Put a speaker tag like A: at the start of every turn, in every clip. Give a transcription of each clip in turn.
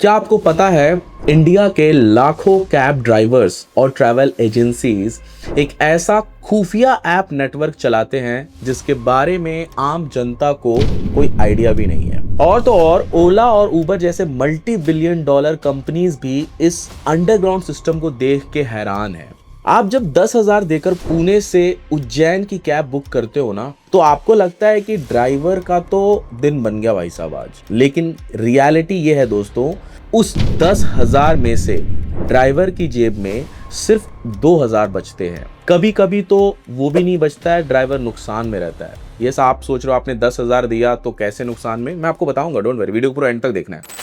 A: क्या आपको पता है इंडिया के लाखों कैब ड्राइवर्स और ट्रैवल एजेंसीज एक ऐसा खुफिया ऐप नेटवर्क चलाते हैं जिसके बारे में आम जनता को कोई आइडिया भी नहीं है। और तो और ओला और उबर जैसे मल्टी बिलियन डॉलर कंपनीज भी इस अंडरग्राउंड सिस्टम को देख के हैरान है। आप जब 10,000 देकर पुणे से उज्जैन की कैब बुक करते हो ना, तो आपको लगता है कि ड्राइवर का तो दिन बन गया भाई साहब आज। लेकिन रियलिटी ये है दोस्तों, उस 10,000 में से ड्राइवर की जेब में सिर्फ 2,000 बचते हैं। कभी कभी तो वो भी नहीं बचता है, ड्राइवर नुकसान में रहता है। ये सब आप सोच रहे हो आपने 10,000 दिया तो कैसे नुकसान में, मैं आपको बताऊंगा, डोंट वरी, वीडियो को पूरा एंड तक देखना है।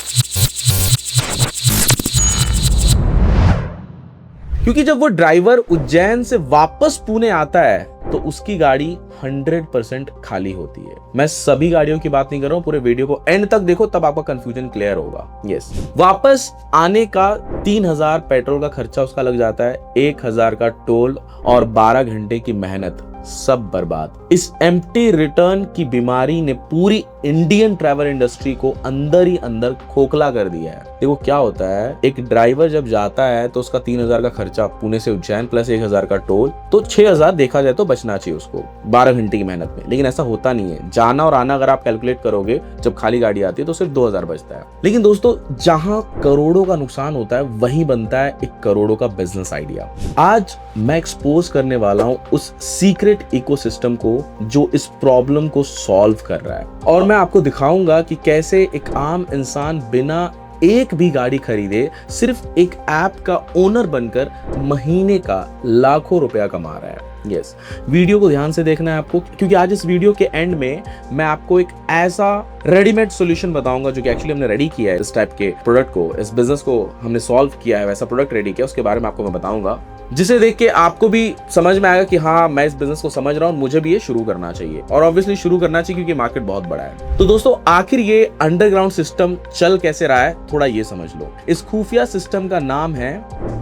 A: क्योंकि जब वो ड्राइवर उज्जैन से वापस पुणे आता है तो उसकी गाड़ी 100% खाली होती है। मैं सभी गाड़ियों की बात नहीं कर रहा हूं, पूरे वीडियो को एंड तक देखो तब आपका कंफ्यूजन क्लियर होगा। यस, वापस आने का 3,000 पेट्रोल का खर्चा उसका लग जाता है, 1,000 का टोल और 12 घंटे की मेहनत, सब बर्बाद। इस एम्प्टी रिटर्न की बीमारी ने पूरी इंडियन ट्रैवल इंडस्ट्री को अंदर ही अंदर खोखला कर दिया है। देखो क्या होता है, एक ड्राइवर जब जाता है तो उसका 3,000 का खर्चा पुणे से उज्जैन प्लस 1,000 का टोल, तो 6,000 देखा जाए तो बचना चाहिए उसको 12 घंटे की मेहनत में। लेकिन ऐसा होता नहीं है। जाना और आना अगर आप कैलकुलेट करोगे, जब खाली गाड़ी आती है तो सिर्फ 2,000 बचता है। लेकिन दोस्तों, जहां करोड़ों का नुकसान होता है वहीं बनता है एक करोड़ों का बिजनेस आइडिया। आज मैं एक्सपोज करने वाला हूं उस सीक्रेट इकोसिस्टम को जो इस प्रॉब्लम को सॉल्व कर रहा है, और मैं आपको दिखाऊंगा कि कैसे एक आम इंसान बिना एक भी गाड़ी खरीदे सिर्फ एक ऐप का ओनर बनकर महीने का लाखों रुपया कमा रहा है। यस, वीडियो को ध्यान से देखना है आपको, क्योंकि आज इस वीडियो के एंड में मैं आपको एक ऐसा रेडीमेड सॉल्यूशन बताऊंगा जो कि एक्चुअली हमने रेडी किया है। इस टाइप के प्रोडक्ट को, इस बिजनेस को हमने सॉल्व किया है, वैसा प्रोडक्ट रेडी किया, उसके बारे में आपको मैं बताऊंगा, जिसे देख के आपको भी समझ में आएगा कि हाँ, मैं इस बिजनेस को समझ रहा हूँ, मुझे भी ये शुरू करना चाहिए। और ऑब्वियसली शुरू करना चाहिए क्योंकि मार्केट बहुत बड़ा है। तो दोस्तों, आखिर ये अंडरग्राउंड सिस्टम चल कैसे रहा है, थोड़ा ये समझ लो। इस खुफिया सिस्टम का नाम है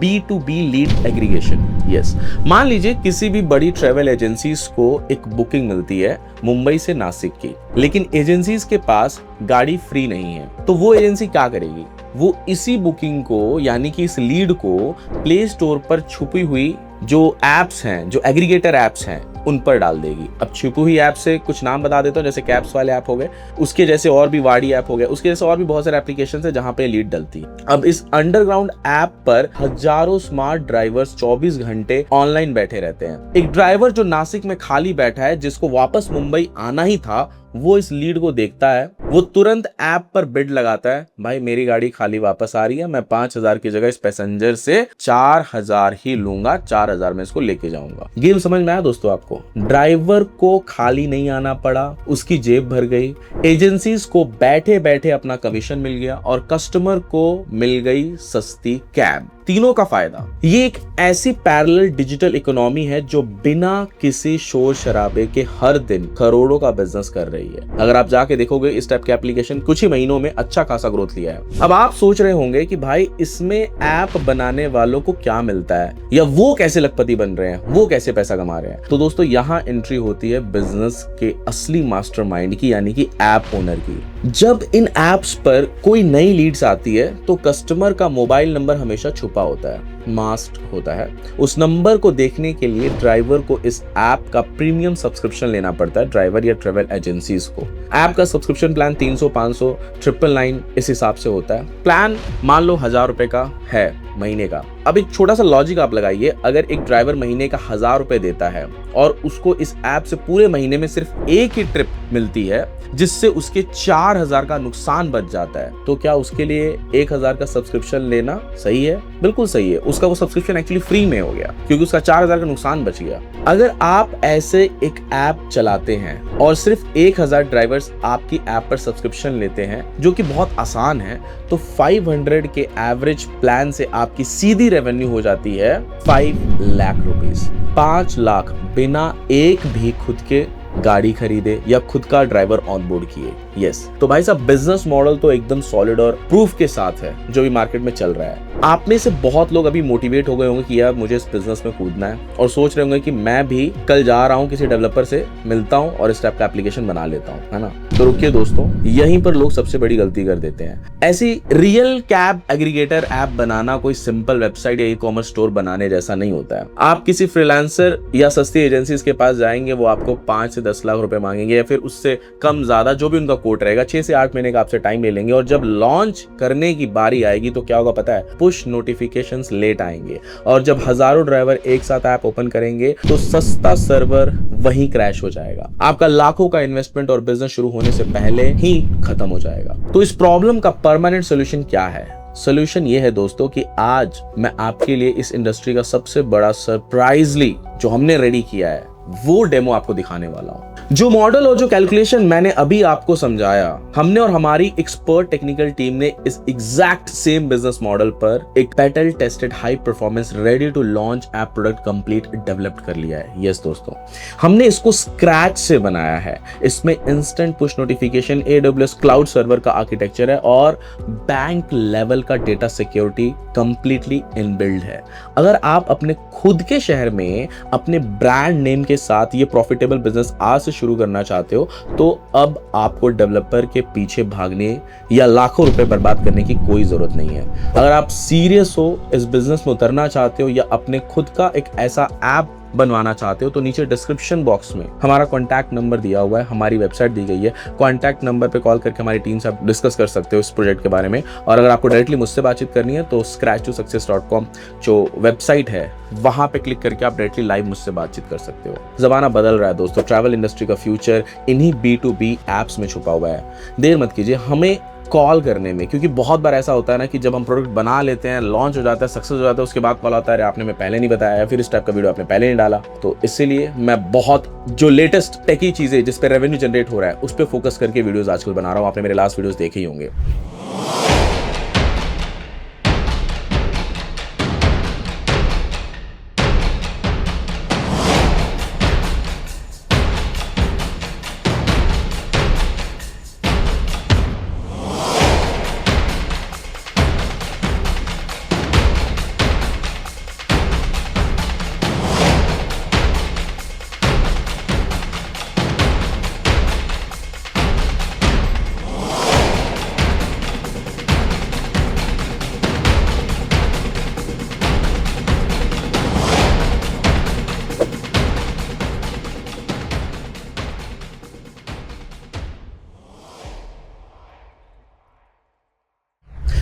A: B2B लीड एग्रीगेशन। यस, मान लीजिए किसी भी बड़ी ट्रैवल एजेंसीज को एक बुकिंग मिलती है मुंबई से नासिक की, लेकिन एजेंसीज के पास गाड़ी फ्री नहीं है, तो वो एजेंसी क्या करेगी? वो इसी बुकिंग को, यानी कि इस लीड को प्ले स्टोर पर छुपी हुई जो एप्स हैं, जो एग्रीगेटर एप्स हैं, उन पर डाल देगी। अब छुपी हुई ऐप से कुछ नाम बता देता हूं, जैसे कैब्स वाले ऐप हो गए, उसके जैसे और भी वाड़ी ऐप हो गया, उसके जैसे और भी बहुत सारे एप्लीकेशन है जहां पे लीड डलती है। अब इस अंडरग्राउंड ऐप पर हजारों स्मार्ट ड्राइवर्स 24 घंटे ऑनलाइन बैठे रहते हैं। एक ड्राइवर जो नासिक में खाली बैठा है, जिसको वापस मुंबई आना ही था, वो इस लीड को देखता है, वो तुरंत ऐप पर बिड लगाता है, भाई मेरी गाड़ी खाली वापस आ रही है, मैं 5,000 की जगह इस पैसेंजर से 4,000 ही लूंगा, 4,000 में इसको लेके जाऊंगा। गेम समझ में आया दोस्तों आपको? ड्राइवर को खाली नहीं आना पड़ा, उसकी जेब भर गई, एजेंसीज को बैठे बैठे अपना कमीशन मिल गया, और कस्टमर को मिल गई सस्ती कैब। तीनों का फायदा। ये एक ऐसी पैरेलल डिजिटल इकोनॉमी है जो बिना किसी शोर शराबे के हर दिन करोड़ों का बिजनेस कर रही है। अगर आप जाके देखोगे, इस टाइप के एप्लीकेशन कुछ ही महीनों में अच्छा खासा ग्रोथ लिया है। अब आप सोच रहे होंगे कि भाई इसमें ऐप बनाने वालों को क्या मिलता है, या वो कैसे लखपति बन रहे हैं, वो कैसे पैसा कमा रहे हैं। तो दोस्तों, यहाँ एंट्री होती है बिजनेस के असली मास्टरमाइंड की, यानी कि ऐप ओनर की। जब इन एप्स पर कोई नई लीड्स आती है तो कस्टमर का मोबाइल नंबर हमेशा छुपा होता है, मास्क होता है। उस नंबर को देखने के लिए ड्राइवर को इस ऐप का प्रीमियम सब्सक्रिप्शन लेना पड़ता है, ड्राइवर या ट्रैवल एजेंसीज को। ऐप का सब्सक्रिप्शन प्लान 300, 500, 999 इस हिसाब से होता है। प्लान मान लो 1,000 रुपए का है महीने का। अब एक छोटा सा लॉजिक आप लगाइए, अगर एक ड्राइवर महीने का 1,000 रुपए देता है और उसको इस ऐप से पूरे महीने में सिर्फ एक ही ट्रिप मिलती है, जिससे उसके 4,000 का नुकसान बच जाता है, तो क्या उसके लिए 1,000 का सब्सक्रिप्शन लेना सही है? बिल्कुल सही है। उसका वो सब्सक्रिप्शन एक्चुअली फ्री में हो गया क्योंकि उसका 4,000 का नुकसान बच गया। अगर आप ऐसे एक ऐप चलाते हैं और सिर्फ 1,000 ड्राइवर्स आपकी ऐप पर सब्सक्रिप्शन लेते हैं, जो कि बहुत आसान है, तो 500 के एवरेज प्लान से आपकी सीधी रेवेन्यू हो जाती है 5 लाख रुपीस। 5 लाख बिना एक भी खुद के गाड़ी खरीदे या खुद का ड्राइवर ऑन बोर्ड किए। यस तो भाई साहब बिजनेस मॉडल तो एकदम सॉलिड और प्रूफ के साथ है जो भी मार्केट में चल रहा है। आप में से बहुत लोग अभी मोटिवेट हो गए होंगे कि यार मुझे इस बिजनेस में कूदना है और सोच रहे होंगे कि मैं भी कल जा रहा हूँ किसी डेवलपर से मिलता हूँ और इस टाइप का एप्लीकेशन बना लेता हूँ, है ना। तो रुकिए दोस्तों, यहीं पर लोग सबसे बड़ी गलती कर देते हैं। ऐसी रियल कैब एग्रीगेटर ऐप बनाना कोई सिंपल वेबसाइट या ई कॉमर्स स्टोर बनाने जैसा नहीं होता है। आप किसी फ्रीलांसर या सस्ती एजेंसीज के पास जाएंगे, वो आपको 5 से 10 लाख रुपए मांगेंगे या फिर उससे कम ज्यादा जो भी उनका कोट रहेगा, 6 से 8 महीने का आपसे टाइम ले लेंगे और जब लॉन्च करने की बारी आएगी तो क्या होगा पता है, पुश नोटिफिकेशंस लेट आएंगे और जब हजारों ड्राइवर एक साथ ऐप ओपन करेंगे तो सस्ता सर्वर वहीं क्रैश हो जाएगा। आपका लाखों का इन्वेस्टमेंट और बिजनेस शुरू होने से पहले ही खत्म हो जाएगा। तो इस प्रॉब्लम का परमानेंट सोल्यूशन क्या है? सोल्यूशन ये है दोस्तों कि आज मैं आपके लिए इस इंडस्ट्री का सबसे बड़ा सरप्राइजली जो हमने रेडी किया है वो डेमो आपको दिखाने वाला हूं। जो मॉडल और जो कैलकुलेशन मैंने अभी आपको समझाया, हमने और हमारी एक्सपर्ट टेक्निकल टीम ने इस एग्जैक्ट सेम बिजनेस मॉडल पर एक battle tested high performance ready to launch app product complete develop कर लिया है। यस दोस्तों, हमने इसको स्क्रैच से बनाया है। इसमें instant push notification, AWS cloud server का आर्किटेक्चर है और बैंक लेवल का डेटा सिक्योरिटी कंप्लीटली इनबिल्ड है। अगर आप अपने खुद के शहर में अपने ब्रांड नेम के साथ ये प्रॉफिटेबल बिजनेस आज से शुरू करना चाहते हो तो अब आपको डेवलपर के पीछे भागने या लाखों रुपए बर्बाद करने की कोई जरूरत नहीं है। अगर आप सीरियस हो, इस बिजनेस में उतरना चाहते हो या अपने खुद का एक ऐसा ऐप बनवाना चाहते हो तो नीचे डिस्क्रिप्शन बॉक्स में हमारा कॉन्टैक्ट नंबर दिया हुआ है, हमारी वेबसाइट दी गई है। कॉन्टैक्ट नंबर पे कॉल करके हमारी टीम से आप डिस्कस कर सकते हो इस प्रोजेक्ट के बारे में। और अगर आपको डायरेक्टली मुझसे बातचीत करनी है तो scratch2success.com जो वेबसाइट है वहां पे क्लिक करके आप डायरेक्टली लाइव मुझसे बातचीत कर सकते हो। जमाना बदल रहा है दोस्तों, ट्रैवल इंडस्ट्री का फ्यूचर इन्हीं B2B एप्स में छुपा हुआ है। देर मत कीजिए हमें कॉल करने में, क्योंकि बहुत बार ऐसा होता है ना कि जब हम प्रोडक्ट बना लेते हैं, लॉन्च हो जाता है, सक्सेस हो जाता है, उसके बाद कॉल आता है, आपने मैं पहले नहीं बताया, फिर इस टाइप का वीडियो आपने पहले नहीं डाला। तो इसीलिए मैं बहुत जो लेटेस्ट टेकी चीजें जिस पे रेवेन्यू जनरेट हो रहा है उस पर फोकस करके वीडियोस आजकल बना रहा हूं। आपने मेरे लास्ट वीडियोस देखे ही होंगे।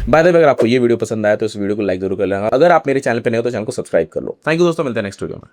A: बाय द वे, अगर आपको ये वीडियो पसंद आया तो इस वीडियो को लाइक जरूर कर लेना। अगर आप मेरे चैनल पे नए हो तो चैनल को सब्सक्राइब कर लो। थैंक यू दोस्तों, मिलते हैं नेक्स्ट वीडियो में।